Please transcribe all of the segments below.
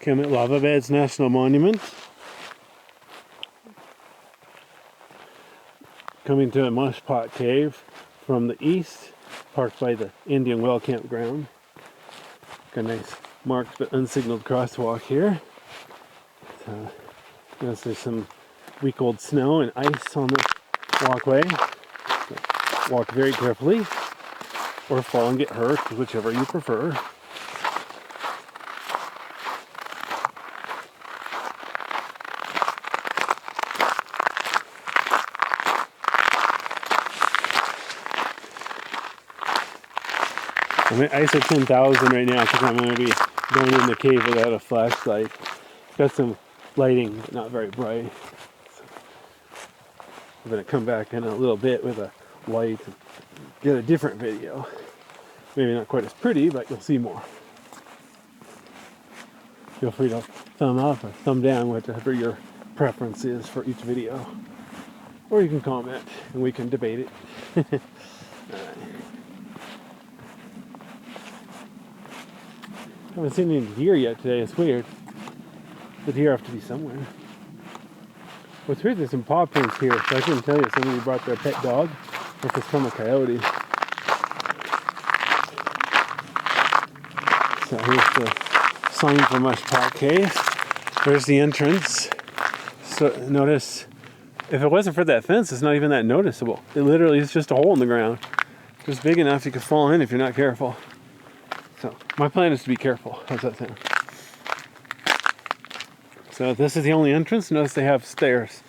Kemet Lava Beds National Monument. Coming to a Mushpot Cave from the east, parked by the Indian Well Campground. Got a nice marked but unsignaled crosswalk here. So, notice there's some week-old snow and ice on the walkway. So walk very carefully, or fall and get hurt, whichever you prefer. I'm at ISO 10,000 right now because I'm going to be going in the cave without a flashlight. Got some lighting, but not very bright. So I'm going to come back in a little bit with a light and get a different video. Maybe not quite as pretty, but you'll see more. Feel free to thumb up or thumb down, whatever your preference is for each video. Or you can comment and we can debate it. Alright. Haven't seen any deer yet today. It's weird. The deer have to be somewhere. What's weird, there's some paw prints here, so I couldn't tell you if somebody brought their pet dog or if it's from a coyote. So here's the sign for Mushpot Cave. There's the entrance. So notice, if it wasn't for that fence, it's not even that noticeable. It literally is just a hole in the ground. Just big enough you could fall in if you're not careful. So my plan is to be careful. How's that sound? So this is the only entrance. Notice they have stairs.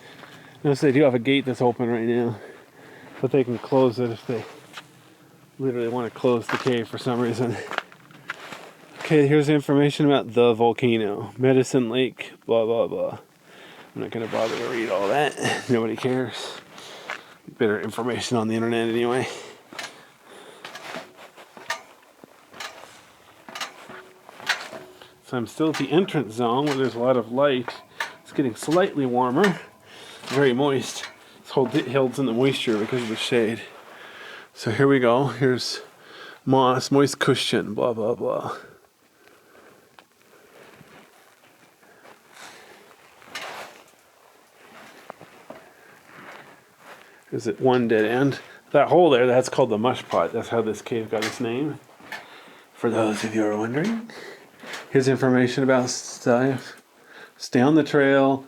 Notice they do have a gate that's open right now, but they can close it if they literally want to close the cave for some reason. Okay, here's the information about the volcano. Medicine Lake, blah, blah, blah. I'm not going to bother to read all that. Nobody cares. Better information on the internet anyway. So I'm still at the entrance zone where there's a lot of light. It's getting slightly warmer. Very moist. It's held in the moisture because of the shade. So here we go. Here's moss, moist cushion, blah, blah, blah. Is it one dead end? That hole there, that's called the Mushpot. That's how this cave got its name. For those of you who are wondering. Here's information about stuff. Stay on the trail.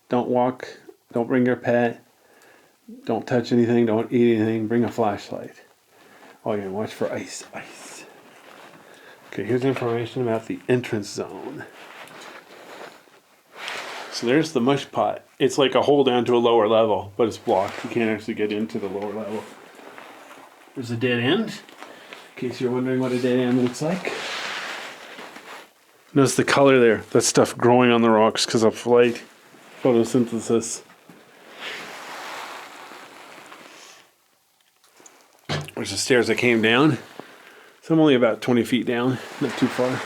Don't walk. Don't bring your pet. Don't touch anything. Don't eat anything. Bring a flashlight. Oh, yeah, watch for ice. Ice. Okay, here's information about the entrance zone. So there's the Mushpot. It's like a hole down to a lower level, but it's blocked. You can't actually get into the lower level. There's a dead end, in case you're wondering what a dead end looks like. Notice the color there. That stuff growing on the rocks because of light, photosynthesis. There's the stairs that came down. So I'm only about 20 feet down, not too far.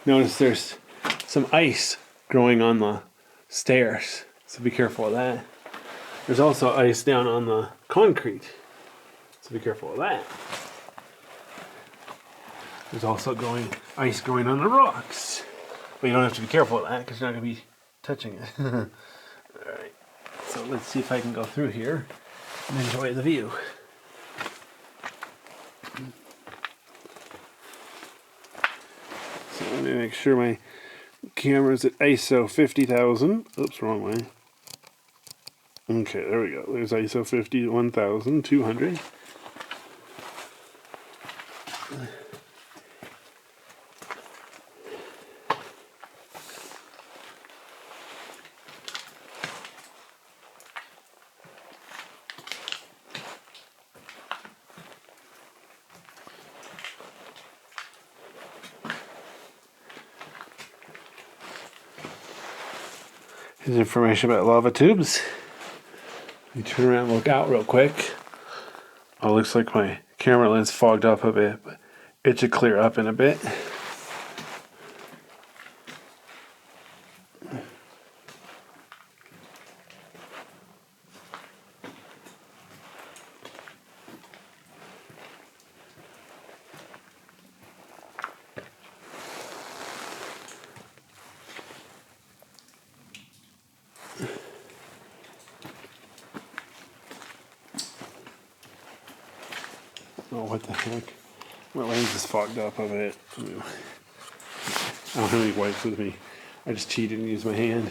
Notice there's some ice growing on the stairs, so be careful of that. There's also ice down on the concrete, so be careful of that. There's also ice growing on the rocks, but you don't have to be careful of that because you're not going to be touching it. Alright, so let's see if I can go through here and enjoy the view. So let me make sure my camera's at ISO 50,000. Oops, wrong way. Okay, there we go. There's ISO 51,200. Here's information about lava tubes. Let me turn around and look out real quick. Oh, looks like my camera lens fogged up a bit, but it should clear up in a bit. Oh, what the heck? My lens is fogged up a bit. I don't have any wipes with me. I just cheated and used my hand.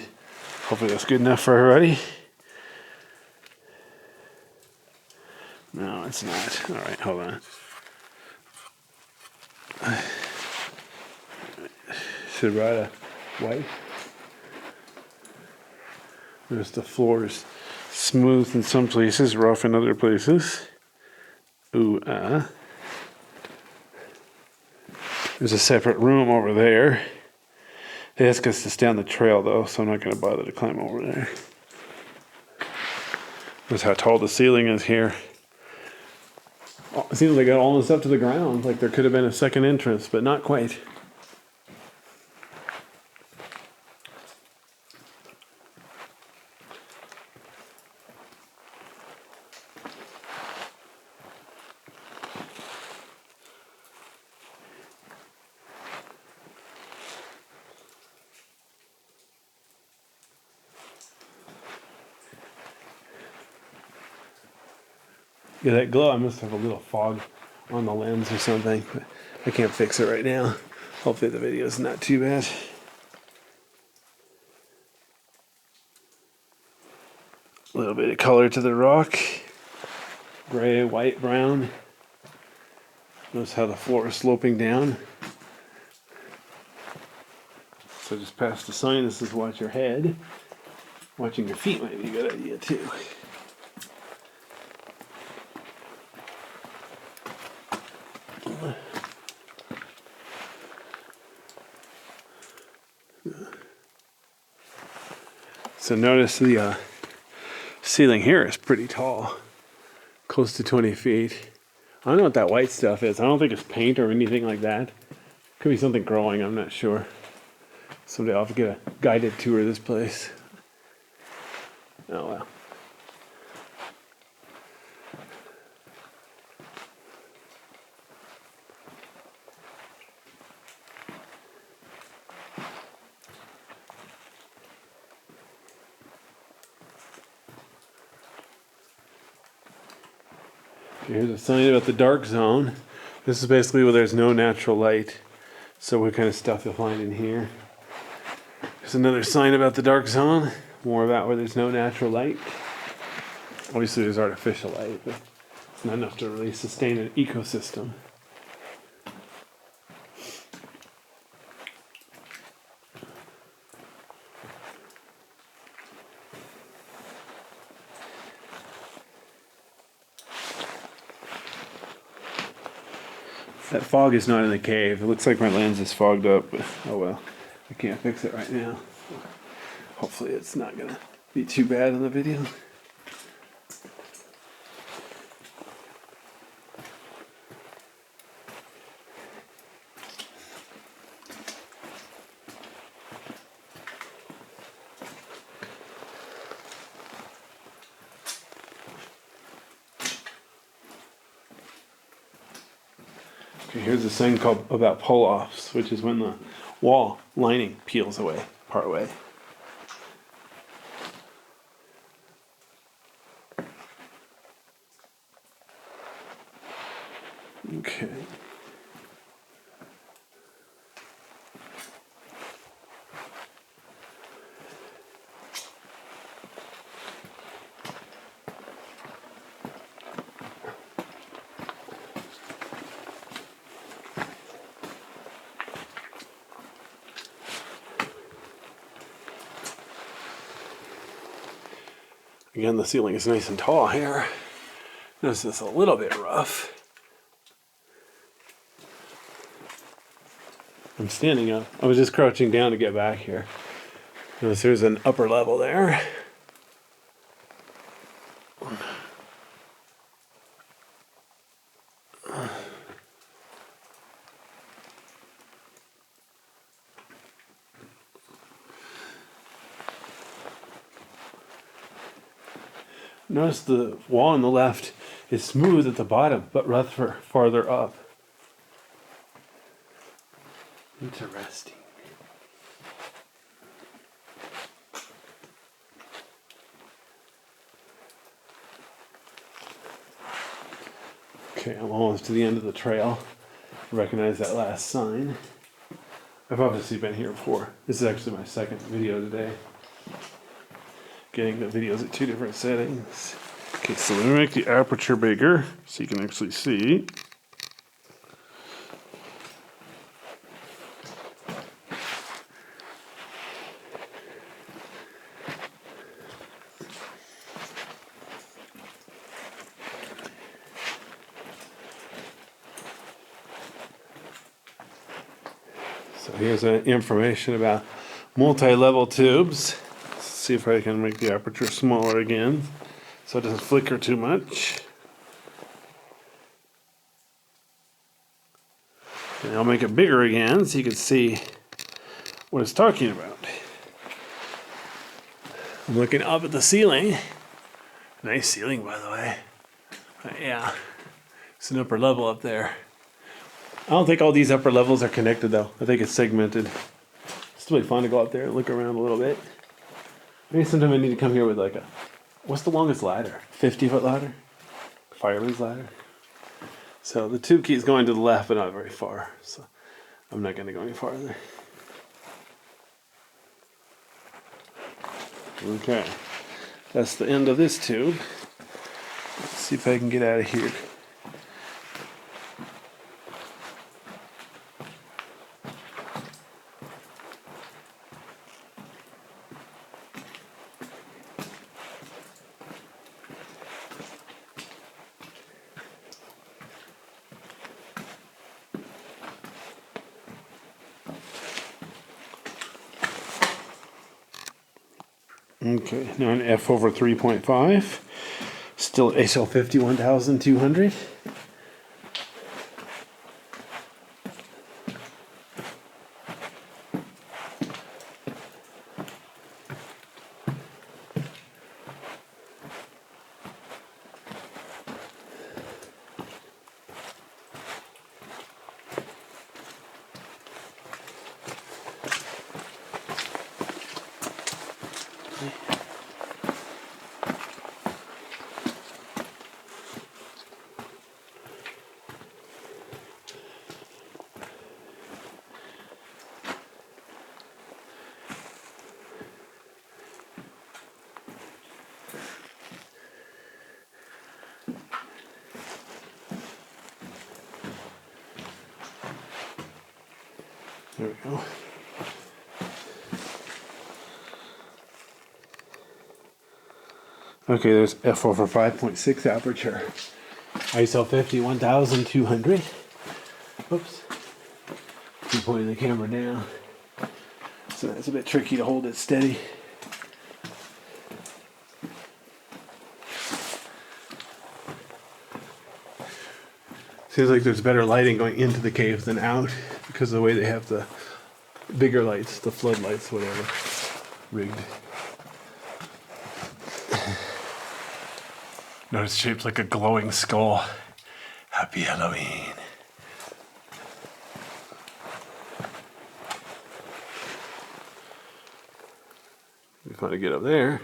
Hopefully that's good enough for everybody. No, it's not. Alright, hold on. Should write a wipe. Notice the floor is smooth in some places, rough in other places. Ooh, There's a separate room over there. They ask us to stay on the trail though, so I'm not going to bother to climb over there. Notice how tall the ceiling is here. Oh, it seems like it got almost up to the ground, like there could have been a second entrance, but not quite. Yeah, that glow, I must have a little fog on the lens or something, but I can't fix it right now. Hopefully the video is not too bad. A little bit of color to the rock. Gray, white, brown. Notice how the floor is sloping down. So just past the sign, this is watch your head. Watching your feet might be a good idea too. So notice the ceiling here is pretty tall, close to 20 feet. I don't know what that white stuff is. I don't think it's paint or anything like that. Could be something growing, I'm not sure. Someday I'll have to get a guided tour of this place. Oh well. Here's a sign about the dark zone. This is basically where there's no natural light. So what kind of stuff you'll find in here. There's another sign about the dark zone. More about where there's no natural light. Obviously there's artificial light, but it's not enough to really sustain an ecosystem. That fog is not in the cave. It looks like my lens is fogged up, but oh well. I can't fix it right now. Hopefully it's not gonna be too bad in the video. Okay, here's a sign called about pull-offs, which is when the wall lining peels away, part way. Okay. Again, the ceiling is nice and tall here. Notice it's a little bit rough. I'm standing up. I was just crouching down to get back here. Notice there's an upper level there. Notice the wall on the left is smooth at the bottom, but rather farther up. Interesting. Okay. Okay, I'm almost to the end of the trail. Recognize that last sign. I've obviously been here before. This is actually my second video today. Getting the videos at 2 different settings. Okay, so let me make the aperture bigger so you can actually see. So here's information about multi-level tubes. Let's see if I can make the aperture smaller again so it doesn't flicker too much. And I'll make it bigger again so you can see what it's talking about. I'm looking up at the ceiling. Nice ceiling, by the way. Yeah, it's an upper level up there. I don't think all these upper levels are connected though. I think it's segmented. It's really fun to go up there and look around a little bit. Maybe sometime I need to come here with like a, what's the longest ladder? 50-foot ladder? Fireman's ladder? So the tube keeps going to the left but not very far. So I'm not going to go any farther. Okay. That's the end of this tube. Let's see if I can get out of here. Okay, now an F over 3.5. Still HL 51,200. There we go. Okay, there's F over 5.6 aperture. ISO 51,200. Oops. I'm pointing the camera down. So it's a bit tricky to hold it steady. Seems like there's better lighting going into the cave than out because of the way they have the bigger lights, the floodlights, whatever, rigged. Notice shaped like a glowing skull. Happy Halloween. It'd be fun to get up there.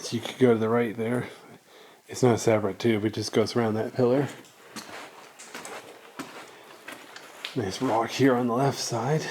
So you could go to the right there. It's not a separate tube, it just goes around that pillar. Nice rock here on the left side.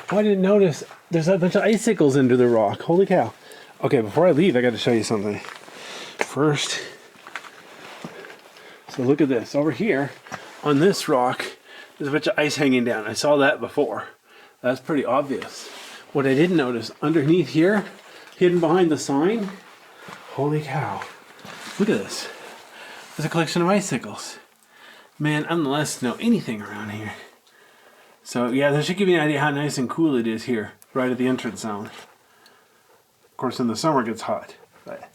Oh, I didn't notice. There's a bunch of icicles under the rock. Holy cow. Okay, before I leave, I got to show you something. first. So look at this. Over here on this rock, there's a bunch of ice hanging down. I saw that before. That's pretty obvious. What I didn't notice, underneath here, hidden behind the sign, holy cow. Look at this. There's a collection of icicles. Man, I'm the last to know anything around here. So yeah, that should give you an idea how nice and cool it is here, right at the entrance zone. Of course, in the summer it gets hot, but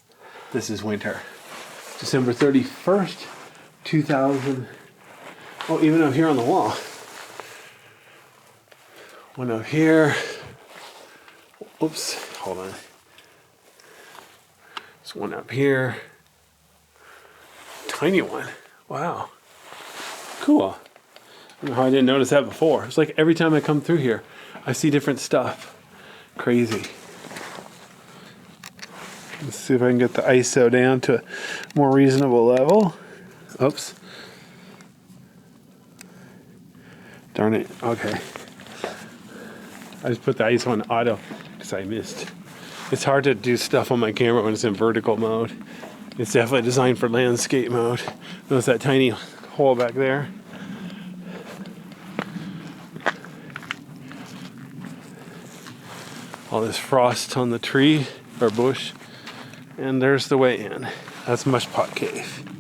this is winter. December 31st, 2000. Oh, even up here on the wall. One up here. Oops, hold on. There's one up here. Tiny one. Wow. Cool. I don't know how I didn't notice that before. It's like every time I come through here, I see different stuff. Crazy. Let's see if I can get the ISO down to a more reasonable level. Oops. Darn it. Okay. I just put the ISO on auto because I missed. It's hard to do stuff on my camera when it's in vertical mode. It's definitely designed for landscape mode. Notice that tiny hole back there? All this frost on the tree or bush. And there's the way in. That's Mushpot Cave.